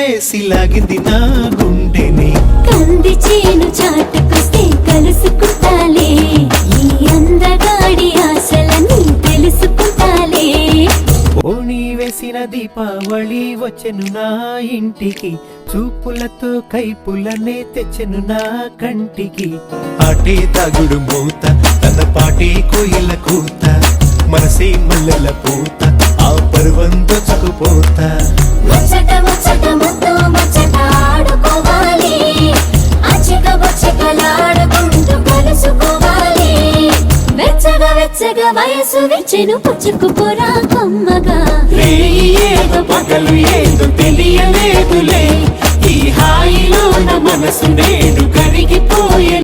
వేసి లాగింది నా గుండెని. కంది చేను చాటుకొస్తే కలుసుకుంటాలే, ఈ అందగాడి ఆశలని తెలుసుకుంటాలే. ఓణి వేసిన దీపావళి వచ్చెను నా ఇంటికి, చూపులతో కైపులనే తెచ్చెను నా కంటికి. ఆటే తాగుడు మూత, తన పాటే కోయిల కూత, మనసే మల్లెల పూత, ఆ పర్వం దొచ్చుకుపోత. ముచ్చట ముచ్చట ముద్దు ముచ్చట ఆడుకోవాలి, అచ్చక బొచ్చకలాడుకుంటూ కలుసుకోవాలి. వెచ్చగా వెచ్చగా వయసు విచ్చెను పుచ్చుకుపోరా కొమ్మగా. ఏదో పగలు ఏదో తెలియలేదులే, ఈ హాయిలో నా మనసు నేడు కరిగిపోయే.